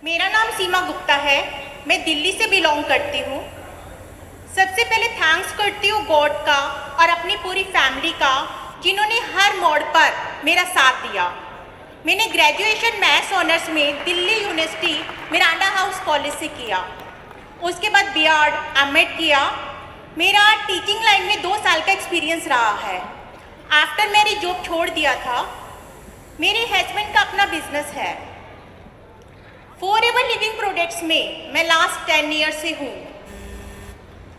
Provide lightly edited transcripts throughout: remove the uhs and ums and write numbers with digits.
मेरा नाम सीमा गुप्ता है। मैं दिल्ली से बिलोंग करती हूँ। सबसे पहले थैंक्स करती हूँ गॉड का और अपनी पूरी फैमिली का, जिन्होंने हर मोड़ पर मेरा साथ दिया। मैंने ग्रेजुएशन मैथ्स ऑनर्स में Delhi university Miranda house college से किया। उसके बाद बीएड एमएड किया। मेरा टीचिंग लाइन में 2 साल का एक्सपीरियंस रहा है। आफ्टर मैरिज जॉब छोड़ दिया था। मेरे हस्बैंड का अपना बिजनेस है। फॉरएवर लिविंग प्रोडक्ट्स में मैं लास्ट 10 ईयर से हूँ।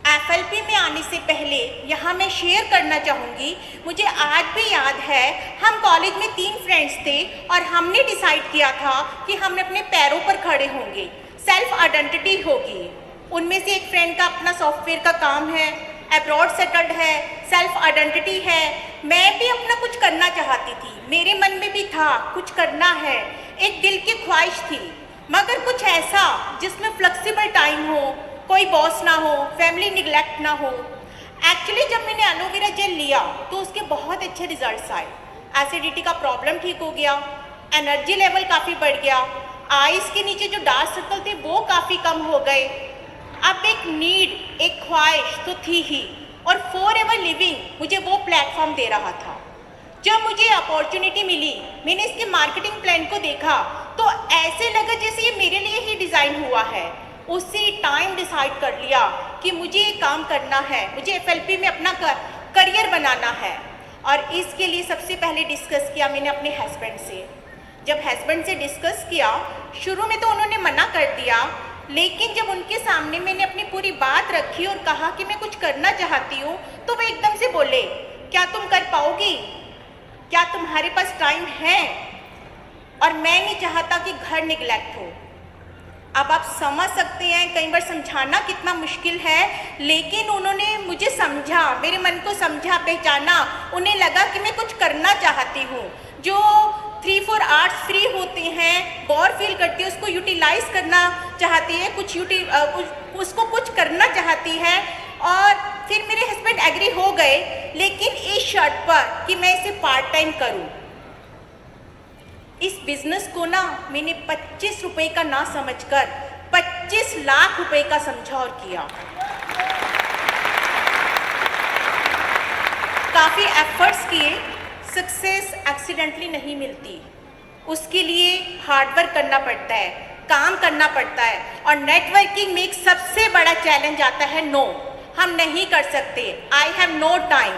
एफएलपी में आने से पहले यहाँ मैं शेयर करना चाहूँगी, मुझे आज भी याद है, हम कॉलेज में 3 फ्रेंड्स थे और हमने डिसाइड किया था कि हम अपने पैरों पर खड़े होंगे, सेल्फ आइडेंटिटी होगी। उनमें से एक फ्रेंड का अपना सॉफ्टवेयर का काम है, अब्रॉड सेटल्ड है, सेल्फ आइडेंटिटी है। मैं भी अपना कुछ करना चाहती थी, मेरे मन में भी था कुछ करना है, एक दिल की ख्वाहिश थी, मगर कुछ ऐसा जिसमें फ्लेक्सिबल टाइम हो, कोई बॉस ना हो, फैमिली निगलेक्ट ना हो। एक्चुअली जब मैंने एलोवेरा जेल लिया तो उसके बहुत अच्छे रिजल्ट्स आए। एसिडिटी का प्रॉब्लम ठीक हो गया, एनर्जी लेवल काफ़ी बढ़ गया, आइज़ के नीचे जो डार्क सर्कल थे वो काफ़ी कम हो गए। अब एक नीड, एक ख्वाहिश तो थी ही, और फॉरएवर लिविंग मुझे वो प्लेटफॉर्म दे रहा था। जब मुझे अपॉर्चुनिटी मिली, मैंने इसके मार्केटिंग प्लान को देखा तो ऐसे लगा जैसे ये मेरे लिए ही डिज़ाइन हुआ है। उसी टाइम डिसाइड कर लिया कि मुझे ये काम करना है, मुझे एफएलपी में अपना करियर बनाना है। और इसके लिए सबसे पहले डिस्कस किया मैंने अपने हस्बैंड से। जब हस्बैंड से डिस्कस किया, शुरू में तो उन्होंने मना कर दिया, लेकिन जब उनके सामने मैंने अपनी पूरी बात रखी और कहा कि मैं कुछ करना चाहती हूँ, तो वो एकदम से बोले, क्या तुम कर पाओगी? क्या तुम्हारे पास टाइम है? और मैं नहीं चाहता कि घर निगलेक्ट हो। अब आप समझ सकते हैं कई बार समझाना कितना मुश्किल है, लेकिन उन्होंने मुझे समझा, मेरे मन को समझा, पहचाना। उन्हें लगा कि मैं कुछ करना चाहती हूँ। जो 3-4 आवर्स फ्री होते हैं, बोर फील करती है, उसको यूटिलाइज करना चाहती है, उसको कुछ करना चाहती है। और फिर मेरे हस्बैंड एग्री हो गए, लेकिन इस शर्त पर कि मैं इसे पार्ट टाइम करूँ। इस बिजनेस को ना मैंने 25 रुपए का ना समझकर 25 लाख रुपए का समझा और किया। काफ़ी एफर्ट्स किए। सक्सेस एक्सीडेंटली नहीं मिलती, उसके लिए हार्डवर्क करना पड़ता है, काम करना पड़ता है। और नेटवर्किंग में एक सबसे बड़ा चैलेंज आता है, नो, हम नहीं कर सकते, आई हैव नो टाइम।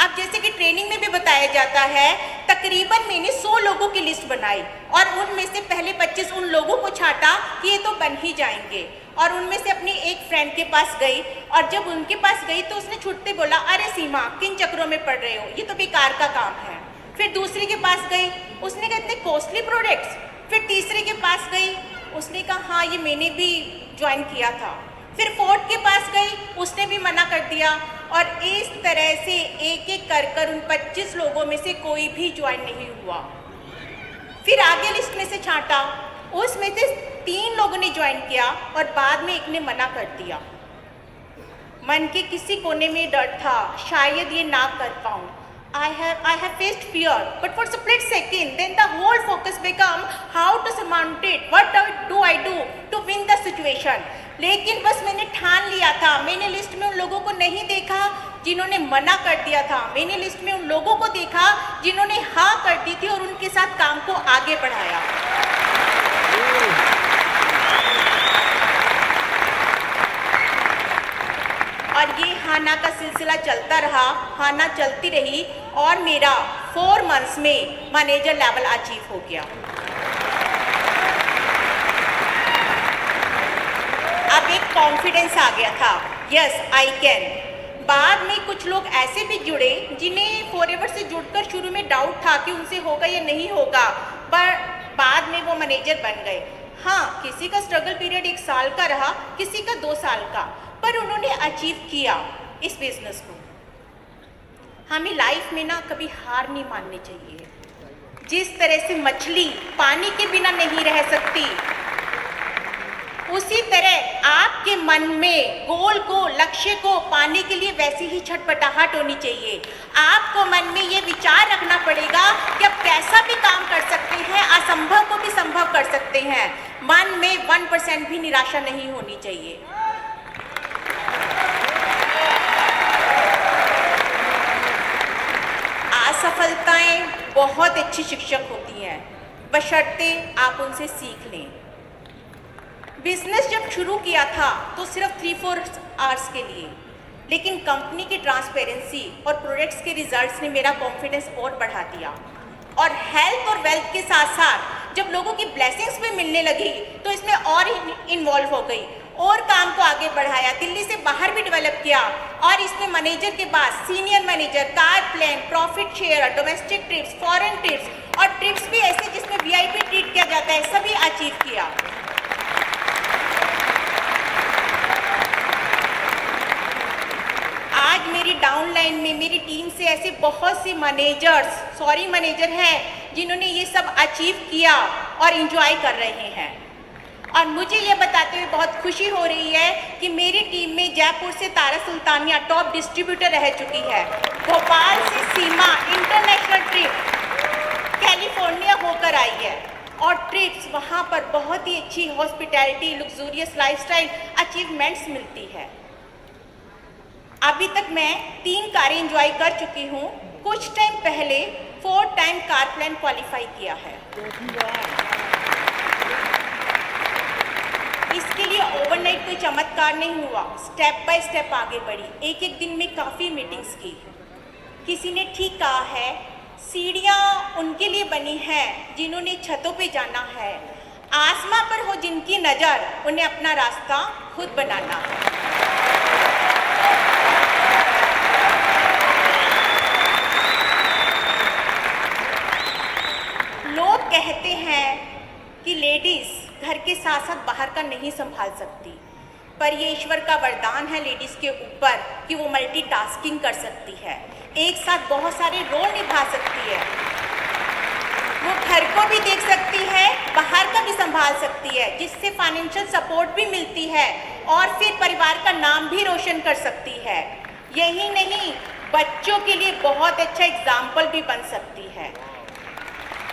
अब जैसे कि ट्रेनिंग में भी बताया जाता है, तकरीबन मैंने 100 लोगों की लिस्ट बनाई और उनमें से पहले 25 उन लोगों को छाटा कि ये तो बन ही जाएंगे। और उनमें से अपनी एक फ्रेंड के पास गई, और जब उनके पास गई तो उसने छुट्टे बोला, अरे सीमा, किन चक्रों में पड़ रहे हो, ये तो बेकार का काम है। फिर दूसरे के पास गई, उसने कहा इतने कॉस्टली प्रोडक्ट्स। फिर तीसरे के पास गई, उसने कहा हाँ ये मैंने भी ज्वाइन किया था। फिर 4th के पास गई, उसने भी मना कर दिया। और इस तरह से एक एक कर उन 25 लोगों में से कोई भी ज्वाइन नहीं हुआ। फिर आगे लिस्ट में से छांटा, उसमें से 3 लोगों ने ज्वाइन किया और बाद में एक ने मना कर दिया। मन के किसी कोने में डर था, शायद ये ना कर पाऊँ। I have faced fear, but for a split second, then the whole focus become how to surmount it. What do I do to win the situation? लेकिन बस मैंने ठान लिया था। मैंने लिस्ट में उन लोगों को नहीं देखा जिन्होंने मना कर दिया था, मैंने लिस्ट में उन लोगों को देखा जिन्होंने हाँ कर दी थी और उनके साथ काम को आगे बढ़ाया। और ये हाना का सिलसिला चलता रहा, हाना चलती रही, और मेरा 4 मंथ्स में मैनेजर लेवल अचीव हो गया। अब एक कॉन्फिडेंस आ गया था, यस आई कैन। बाद में कुछ लोग ऐसे भी जुड़े जिन्हें फॉरएवर से जुड़कर शुरू में डाउट था कि उनसे होगा या नहीं होगा, पर बाद में वो मैनेजर बन गए। हाँ, किसी का स्ट्रगल पीरियड 1 साल का रहा, किसी का 2 साल का, पर उन्होंने अचीव किया इस बिजनेस को। हमें लाइफ में ना कभी हार नहीं माननी चाहिए। जिस तरह से मछली पानी के बिना नहीं रह सकती, उसी तरह आपके मन में गोल को, लक्ष्य को पाने के लिए वैसी ही छटपटाहट होनी चाहिए। आपको मन में ये विचार रखना पड़ेगा कि आप कैसा भी काम कर सकते हैं, असंभव को भी संभव कर सकते हैं। मन में 1% भी निराशा नहीं होनी चाहिए। असफलताएं बहुत अच्छी शिक्षक होती हैं, बशर्ते आप उनसे सीख लें। बिजनेस जब शुरू किया था तो सिर्फ 3-4 आवर्स के लिए, लेकिन कंपनी की ट्रांसपेरेंसी और प्रोडक्ट्स के रिजल्ट्स ने मेरा कॉन्फिडेंस और बढ़ा दिया। और हेल्थ और वेल्थ के साथ साथ जब लोगों की ब्लेसिंग्स भी मिलने लगी तो इसमें और इन्वॉल्व हो गई और काम को आगे बढ़ाया, दिल्ली से बाहर भी डेवलप किया। और इसमें मैनेजर के बाद senior manager, car plan, profit share, domestic trips, foreign trips और ट्रिप्स भी ऐसे जिसमें VIP ट्रीट किया जाता है, सभी अचीव किया। आज मेरी डाउनलाइन में मेरी टीम से ऐसे बहुत सी मैनेजर हैं जिन्होंने ये सब अचीव किया और इंजॉय कर रहे हैं। और मुझे ये बताते हुए बहुत खुशी हो रही है कि मेरी टीम में जयपुर से तारा सुल्तानिया टॉप डिस्ट्रीब्यूटर रह चुकी है, भोपाल से सीमा इंटरनेशनल ट्रिप कैलिफोर्निया होकर आई है और ट्रिप्स वहाँ पर बहुत ही अच्छी हॉस्पिटैलिटी, लग्जूरियस लाइफस्टाइल अचीवमेंट्स मिलती है। अभी तक मैं 3 कारें एंजॉय कर चुकी हूँ। कुछ टाइम पहले 4 टाइम कार प्लान क्वालिफाई किया है। इसके लिए ओवरनाइट कोई चमत्कार नहीं हुआ, स्टेप बाय स्टेप आगे बढ़ी। एक दिन में काफ़ी मीटिंग्स की। किसी ने ठीक कहा है, सीढ़ियाँ उनके लिए बनी हैं जिन्होंने छतों पे जाना है, आसमां पर हो जिनकी नज़र, उन्हें अपना रास्ता खुद बनाना है। लोग कहते हैं कि लेडीज़ घर के साथ साथ बाहर का नहीं संभाल सकती, पर ये ईश्वर का वरदान है लेडीज़ के ऊपर कि वो मल्टीटास्किंग कर सकती है, एक साथ बहुत सारे रोल निभा सकती है। वो घर को भी देख सकती है, बाहर का भी संभाल सकती है, जिससे फाइनेंशियल सपोर्ट भी मिलती है और फिर परिवार का नाम भी रोशन कर सकती है। यही नहीं, बच्चों के लिए बहुत अच्छा एग्जाम्पल भी बन सकती है।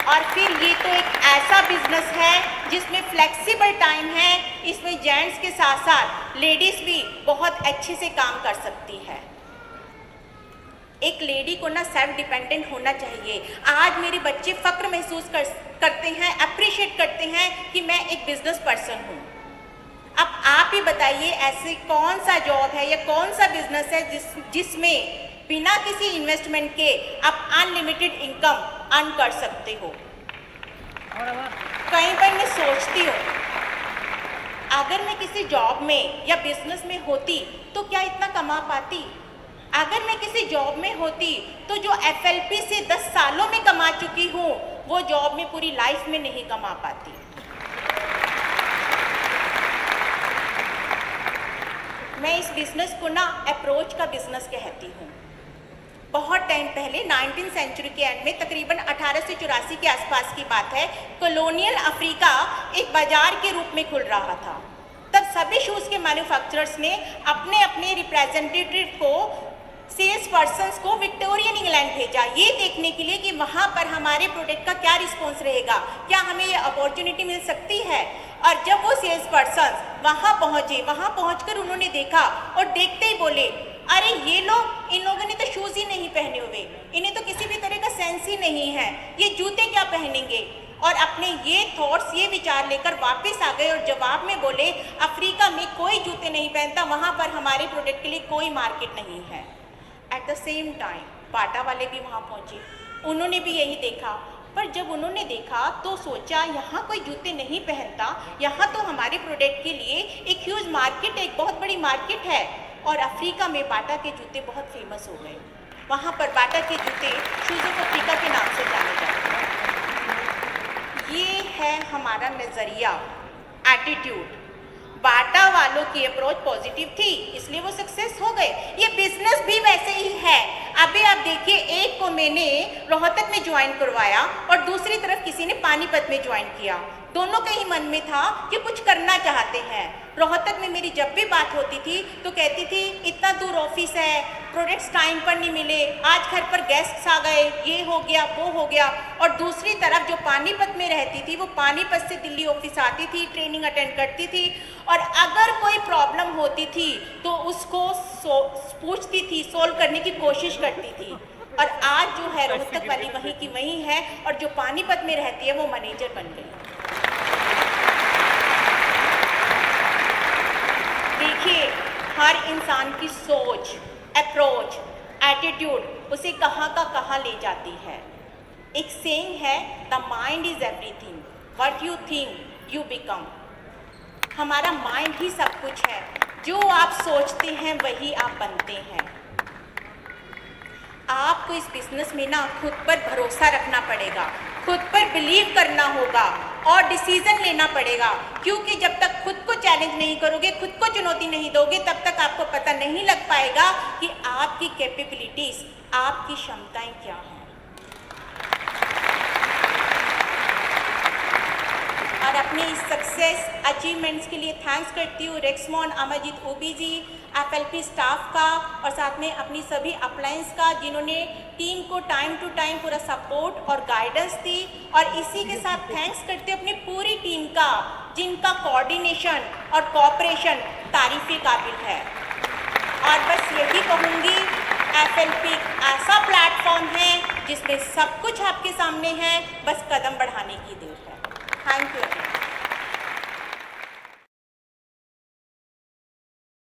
और फिर ये तो एक ऐसा बिजनेस है जिसमें फ्लेक्सिबल टाइम है, इसमें जेंट्स के साथ साथ लेडीज़ भी बहुत अच्छे से काम कर सकती है। एक लेडी को ना सेल्फ डिपेंडेंट होना चाहिए। आज मेरे बच्चे फक्र महसूस करते हैं, अप्रिशिएट करते हैं कि मैं एक बिजनेस पर्सन हूँ। अब आप ही बताइए, ऐसे कौन सा जॉब है या कौन सा बिजनेस है जिसमें बिना किसी इन्वेस्टमेंट के आप अनलिमिटेड इनकम अर्न कर सकते हो। कई बार मैं सोचती हूँ, अगर मैं किसी जॉब में या बिजनेस में होती तो क्या इतना कमा पाती? अगर मैं किसी जॉब में होती तो जो FLP से 10 सालों में कमा चुकी हूँ, वो जॉब में पूरी लाइफ में नहीं कमा पाती। मैं इस बिजनेस को ना अप्रोच का बिजनेस कहती हूँ। बहुत टाइम पहले 19वीं सेंचुरी के एंड में, तकरीबन 1884 के आसपास की बात है, कॉलोनियल अफ्रीका एक बाजार के रूप में खुल रहा था। तब सभी शूज़ के मैन्युफैक्चरर्स ने अपने अपने रिप्रेजेंटेटिव को, सेल्स पर्सन्स को विक्टोरियन इंग्लैंड भेजा, ये देखने के लिए कि वहाँ पर हमारे प्रोडक्ट का क्या रिस्पॉन्स रहेगा, क्या हमें ये अपॉर्चुनिटी मिल सकती है। और जब वो सेल्स पर्सन्स वहाँ पहुँचे, वहाँ पहुँचकर उन्होंने देखा और देखते ही बोले, अरे ये लोग, इन लोगों ने तो शूज़ ही नहीं पहने हुए, इन्हें तो किसी भी तरह का सेंस ही नहीं है, ये जूते क्या पहनेंगे। और अपने ये थॉट्स, ये विचार लेकर वापस आ गए और जवाब में बोले, अफ्रीका में कोई जूते नहीं पहनता, वहाँ पर हमारे प्रोडक्ट के लिए कोई मार्केट नहीं है। एट द सेम टाइम बाटा वाले भी वहाँ पहुँचे, उन्होंने भी यही देखा, पर जब उन्होंने देखा तो सोचा यहाँ कोई जूते नहीं पहनता, यहाँ तो हमारे प्रोडक्ट के लिए एक ह्यूज मार्केट है, एक बहुत बड़ी मार्केट है। और अफ्रीका में बाटा के जूते बहुत फेमस हो गए। वहाँ पर बाटा के जूते शूज़ ऑफ अफ्रीका के नाम से जाने जाते हैं। ये है हमारा नज़रिया, एटीट्यूड। बाटा वालों की अप्रोच पॉजिटिव थी, इसलिए वो सक्सेस हो गए। ये बिजनेस भी वैसे ही है। अभी आप देखिए, एक को मैंने रोहतक में ज्वाइन करवाया और दूसरी तरफ किसी ने पानीपत में ज्वाइन किया। दोनों के ही मन में था कि कुछ करना चाहते हैं। रोहतक में मेरी जब भी बात होती थी तो कहती थी, इतना दूर ऑफिस है, प्रोडक्ट्स टाइम पर नहीं मिले, आज घर पर गेस्ट्स आ गए, ये हो गया वो हो गया। और दूसरी तरफ जो पानीपत में रहती रहती थी, वो पानीपत से दिल्ली ऑफिस आती थी, ट्रेनिंग अटेंड करती थी और अगर कोई प्रॉब्लम होती थी तो उसको पूछती थी, सोल्व करने की कोशिश करती थी। और आज जो है रोहतक वाली वहीं की वहीं है और जो पानीपत में रहती है वो मैनेजर बन गई। देखिए, हर इंसान की सोच, अप्रोच, एटीट्यूड उसे कहाँ का कहाँ ले जाती है। एक सेइंग है, the mind is everything, what you think you become. हमारा माइंड ही सब कुछ है, जो आप सोचते हैं वही आप बनते हैं। आपको इस बिजनेस में ना खुद पर भरोसा रखना पड़ेगा, खुद पर बिलीव करना होगा और डिसीजन लेना पड़ेगा, क्योंकि जब तक खुद को चैलेंज नहीं करोगे, खुद को चुनौती नहीं दोगे, तब तक आपको पता नहीं लग पाएगा कि आपकी कैपेबिलिटीज, आपकी क्षमताएं क्या हैं। और अपने इस सक्सेस अचीवमेंट्स के लिए थैंक्स करती हूँ रेक्समॉन अमरजीत ओबी जी, FLP स्टाफ का और साथ में अपनी सभी अपलायंस का, जिन्होंने टीम को टाइम टू टाइम पूरा सपोर्ट और गाइडेंस दी। और इसी के साथ थैंक्स करते अपनी पूरी टीम का, जिनका कोऑर्डिनेशन और कोऑपरेशन तारीफ़ काबिल है। और बस यही कहूँगी, FLP ऐसा प्लेटफॉर्म है जिसमें सब कुछ आपके सामने है, बस कदम बढ़ाने की देर है। Thank you.